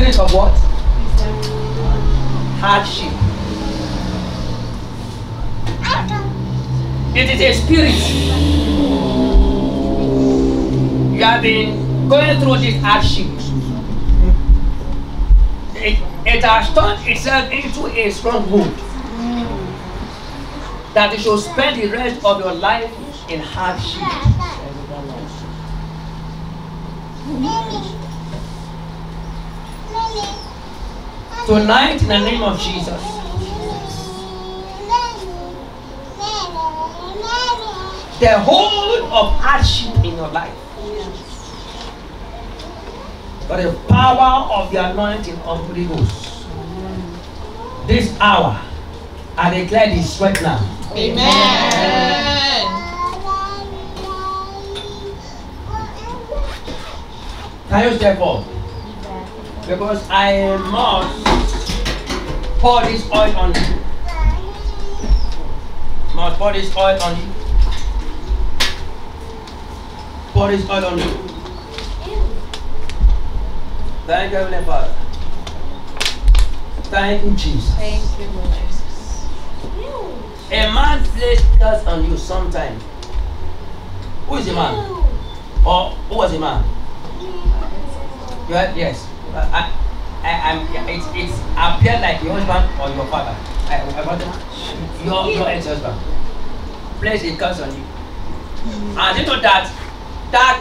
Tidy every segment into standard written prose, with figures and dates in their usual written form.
spirit of what? Hardship. It is a spirit. You have been going through this hardship. It has turned itself into a stronghold that you should spend the rest of your life in hardship. Tonight, in the name of Jesus, the whole of hardship in your life, by the power of the anointing of the Holy Ghost, this hour, I declare this right now. Amen. Can you step up? Because I must pour this oil on you. Must pour this oil on you. Pour this oil on you. Thank you, Heavenly Father. Thank you, Jesus. Thank you, Lord Jesus. A man placed curse on you sometime. Who is a man? Or who was a man? Yes. It's appeared like your husband or your father. Your ex-husband placed a curse on you. And you know that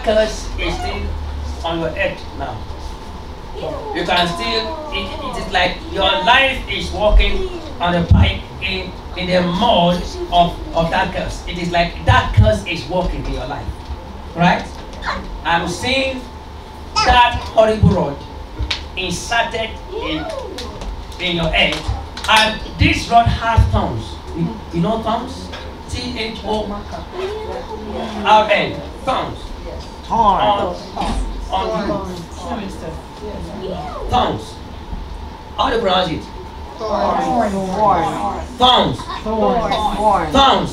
curse is still on your head now. You can still, it is like your life is walking on the pipe in the mud of that curse. It is like that curse is walking in your life. Right? I'm seeing that horrible rod inserted in your head, and this rod has thorns. You know thorns? T-H-O-R-N. Thorns. On thorns. How do you pronounce it? Thorns. Thorns. Thorns.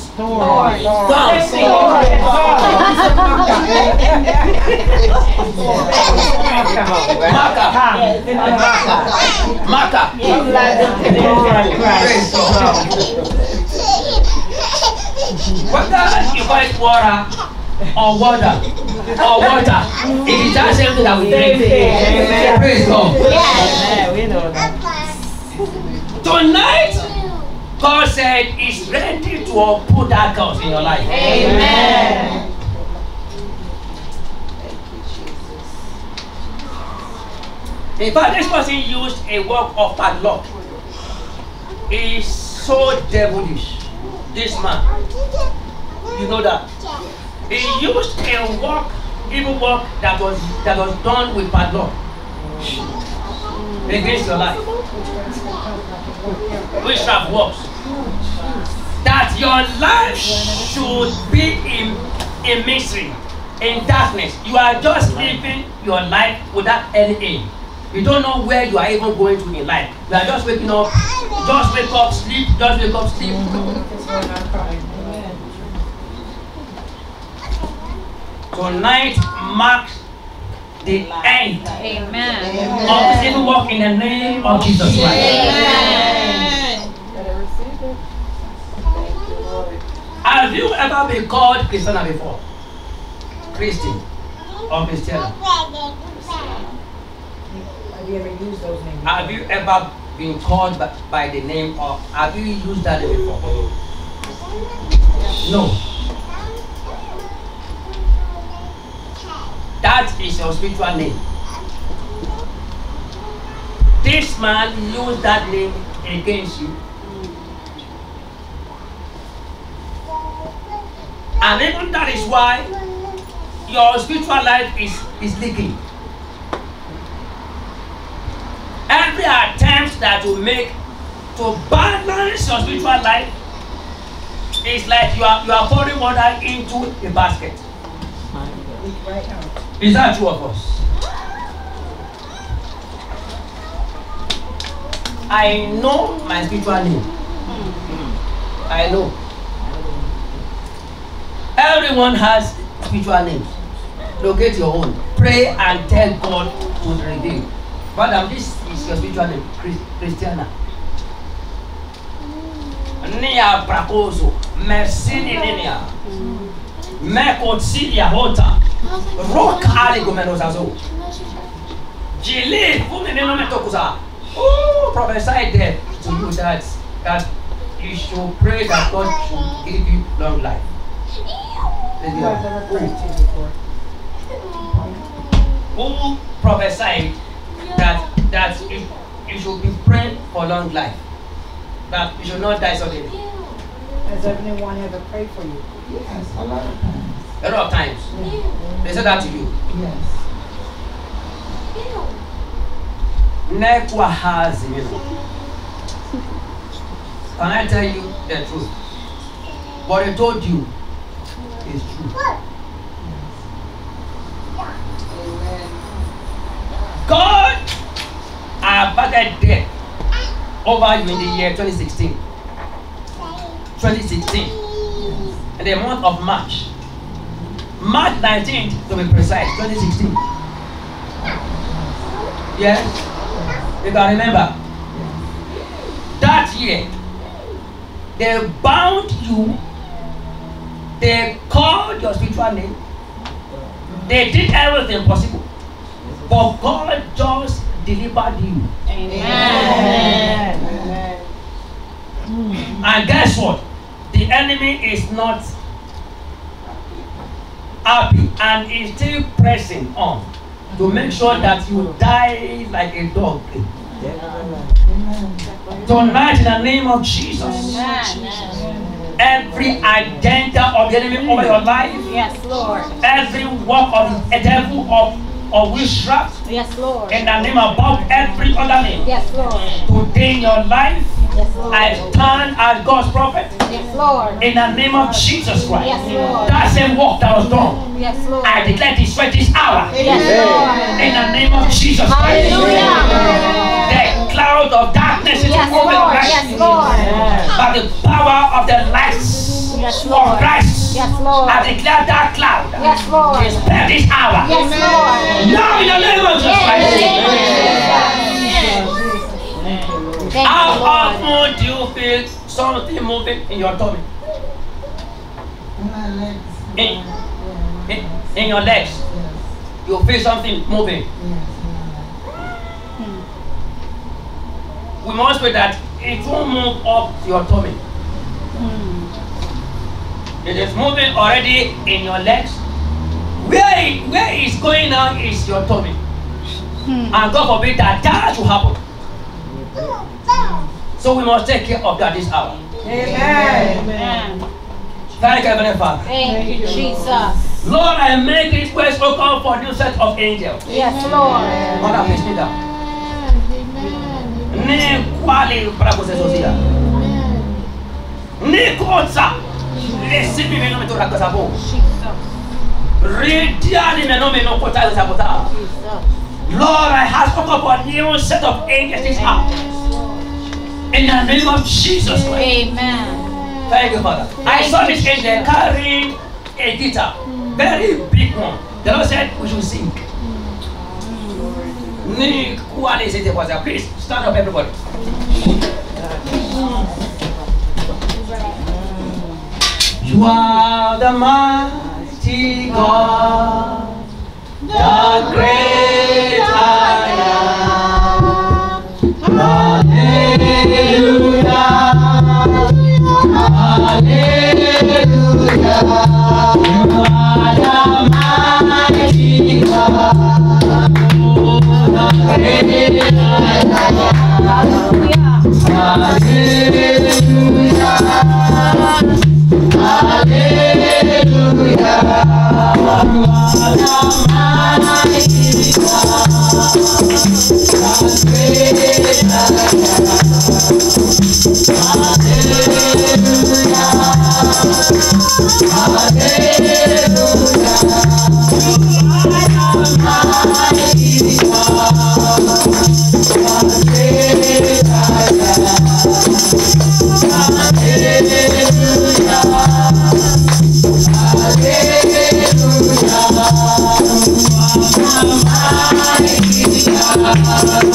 Marker. Whether you call it water or water, it is that same thing that we drink. Praise God. We know that. Tonight, God said He's ready to put that curse in your life. Amen. In fact, this person used a work of padlock. He's so devilish. This man, you know that. He used a evil work that was done with padlock against your life. Witchcraft works. That your life should be in mystery, in darkness. You are just living your life without any aim. You don't know where you are even going to in life. You are just waking up, just wake up, sleep, just wake up, sleep. Tonight marks the end of this evil work in the name of Jesus Christ. Amen. Have you ever been called Christiana before? Christian or Christiana? Have you ever used those names? Have you ever been called by the name, or have you used that name before? No. That is your spiritual name. This man used that name against you. And even that is why your spiritual life is leaking. Every attempt that you make to balance your spiritual life is like you are pouring water into a basket. Is that true of us? I know my spiritual name. I know. Everyone has spiritual names. Locate your own. Pray and tell God to reveal. Madam, this is your spiritual name, Christiana. Nia Bracoso, Mercini Linia, Mecotilia Hota, Rock Aligomenosazo, Gili, Fumininotokusa. Oh, prophesy there to you that you should pray that God should give you long life. You have never prayed to before. Who prophesied that you should be praying for long life, that you should not die suddenly? Has anyone ever prayed for you? Yes, a lot of times. A lot of times. They said that to you. Yes. Nekwa has, you know. Can I tell you the truth? What I told you is true. God averted death over you in the year 2016. 2016. In the month of March. March 19th to be precise, 2016. Yes? You can remember. That year, they bound you, they called your spiritual name, they did everything possible, but God just delivered you. Amen. Amen. And guess what? The enemy is not happy and is still pressing on to make sure that you die like a dog. Tonight, in the name of Jesus, every agenda of the enemy over your life, Yes, Lord. every work of the devil of witchcraft, Yes, Lord. in the name above every other name, Yes, Lord. today in your life, Yes, Lord. I stand as God's prophet Yes, Lord. in the name of Jesus Christ. Yes, Lord. That same work that was done, Yes, Lord. I declare this right this hour Yes, Lord. in the name of Jesus Christ. Hallelujah. The cloud of darkness is Yes, over your Lord. life. Yes, Lord. By the power of the lights Yes, of Lord. Christ, Yes, Lord. I declare that cloud Yes, Lord. is spent this hour. Yes, Lord. Now in the name of Jesus Christ. Thank How you, Lord. often do you feel something moving in your tummy? My legs. In- Yes. In your legs, Yes. you feel something moving. Yes. We must pray that it won't move up your tummy. It is moving already in your legs. Where it's going now is your tummy. And God forbid that should happen. So we must take care of that this hour. Amen. Amen. Thank you, Heavenly Father. Thank you, Jesus. Lord, I make this place open for new set of angels. Yes, Lord. Mother, please kneel down. Ni kwali bravo zezosia. Ni koza. Receive me no me to rakasabo. Jesus. Ridiani me no me no kota zabota. Jesus. Lord, I have spoken for a new set of angels this hour. In the name of Jesus Christ. Amen. Thank you, Father. I saw this angel carrying a guitar, very big one. The Lord said we should sing. Please stand up, everybody. You are the mighty God, the great I am. Hallelujah. Hallelujah. You are the mighty God, the great I am. Hallelujah. Hallelujah. You are the mighty God, the great Hallelujah.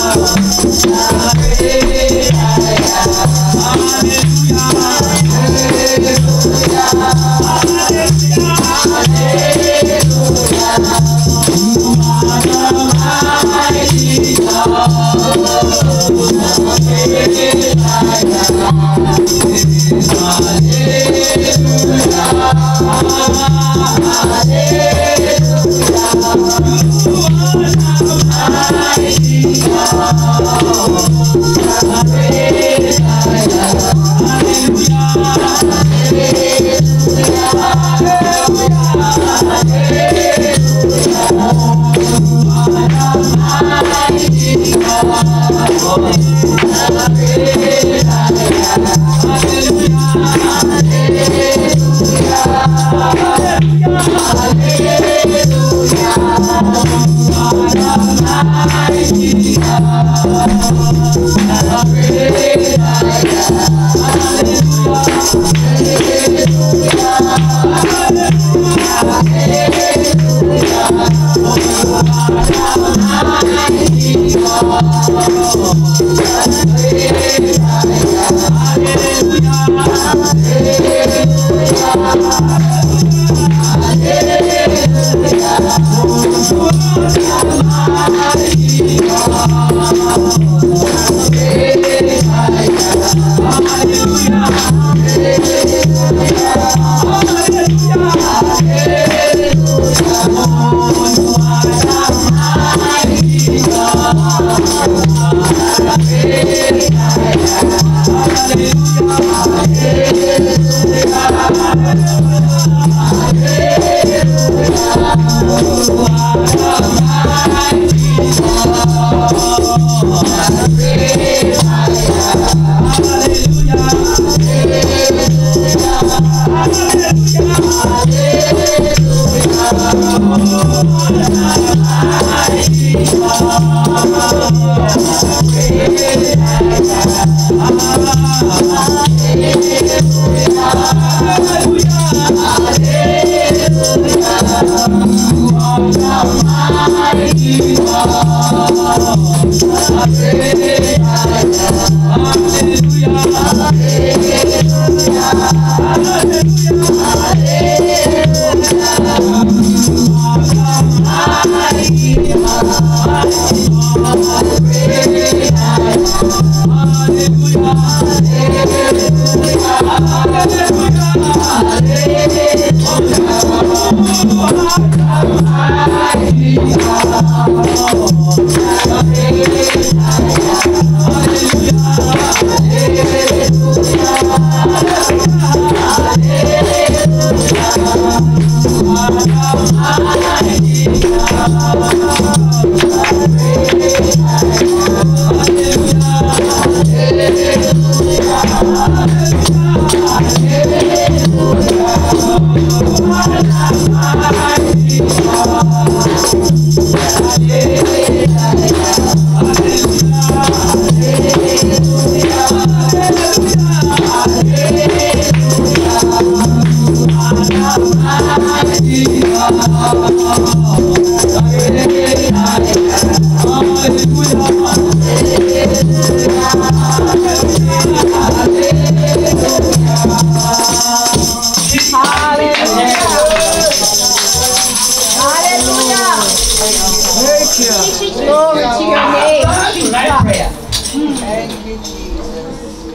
Glory to your name. Tonight prayer. Thank you, Jesus.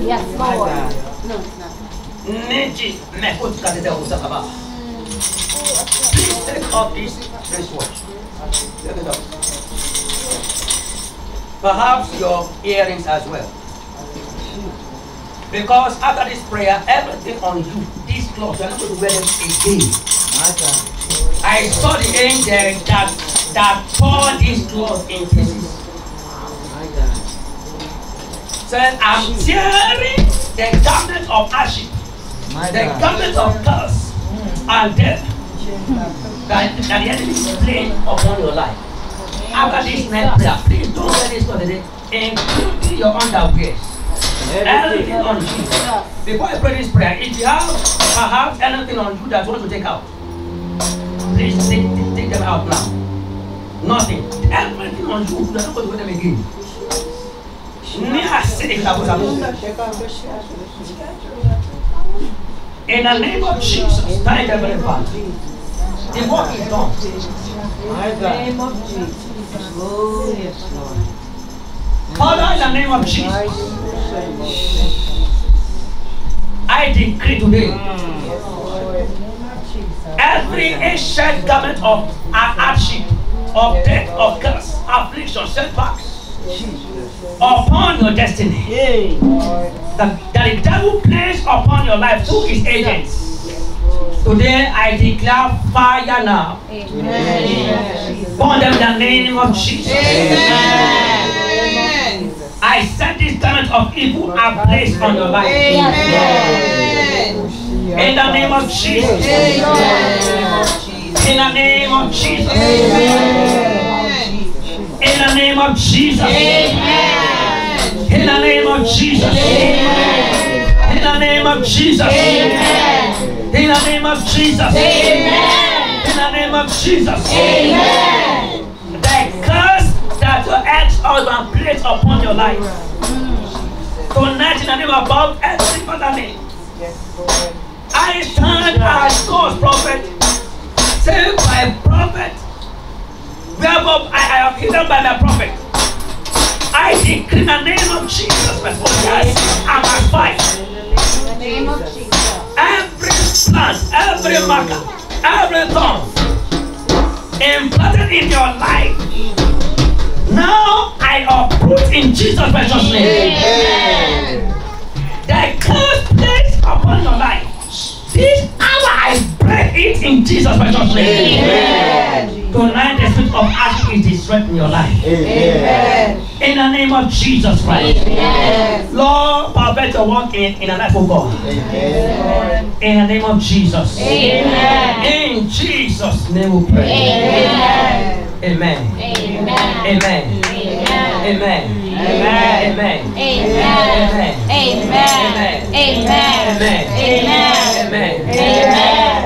Yes, Lord. Please take off this wristwatch. Take it off. Perhaps your earrings as well. Because after this prayer, everything on you, these clothes, you're not going to wear them again. I saw the angel that tore these clothes in pieces. Said, I'm tearing the garment of ashes, the garment of curse and death that the enemy is playing upon your life. After this night prayer, please don't wear this for the day, including your underwear. Everything on you. Before I pray this prayer, if you have perhaps anything on you that you want to take out, please take them out now. Nothing. Everything on you, you are not going to wear them again. In the name of Jesus, thank Heavenly Father. The work is done. In the name of Jesus. Oh, yes, Lord. Father, in the name of Jesus, I decree today, every ancient garment of hardship, of death, of curse, affliction, setbacks upon your destiny that the devil plays upon your life through his agents. Today I declare fire now. Burn them in the name of Jesus. I set this garment of evil ablaze on your life. In the name of Jesus. In the name of Jesus. In the name of Jesus. In the name of Jesus. In the name of Jesus. In the name of Jesus. In the name of Jesus. The curse that your ex-husband placed upon your life. Tonight in the name above every other name. I stand as God's prophet. Saved by prophet. Wherefore I am hidden by my prophet. I decree in the name of Jesus, my yes, I'm a fight. In the name of Jesus. Every plant, every marker, every thorn implanted in your life, now I uproot in Jesus' precious name. The curse placed upon your life, this hour I break it in Jesus' precious name. Tonight the spirit of action is destroyed in your life. In the name of Jesus Christ. Lord, perfect your work in the life of God. In the name of Jesus. In Jesus' name we pray. Amen. Amen. Amen. Amen. Amen. Amen.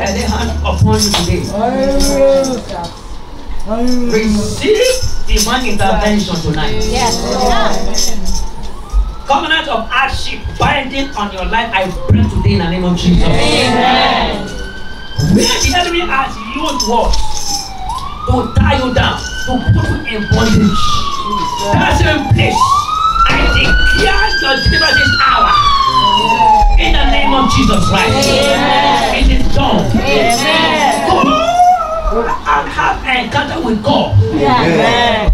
And the hand upon you today. Receive divine intervention tonight. Yes. Covenant of hardship binding on your life, I pray today in the name of Jesus. Amen. Where the enemy has used words to tie you down, to put you in bondage, that's in place. I declare your deliverance this hour. In the name of Jesus Christ. Amen. It is done. Amen. Go and have an encounter with God. Amen.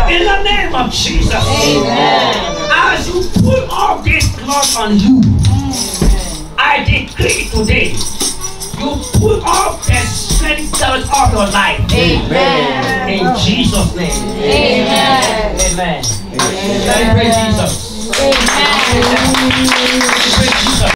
In the name of Jesus. Amen. As you pull off this cloth on you, I decree today, you pull off the strength of your life. Amen. In Jesus' name. Amen. Amen. Amen. Praise Jesus. Amen. Praise Jesus.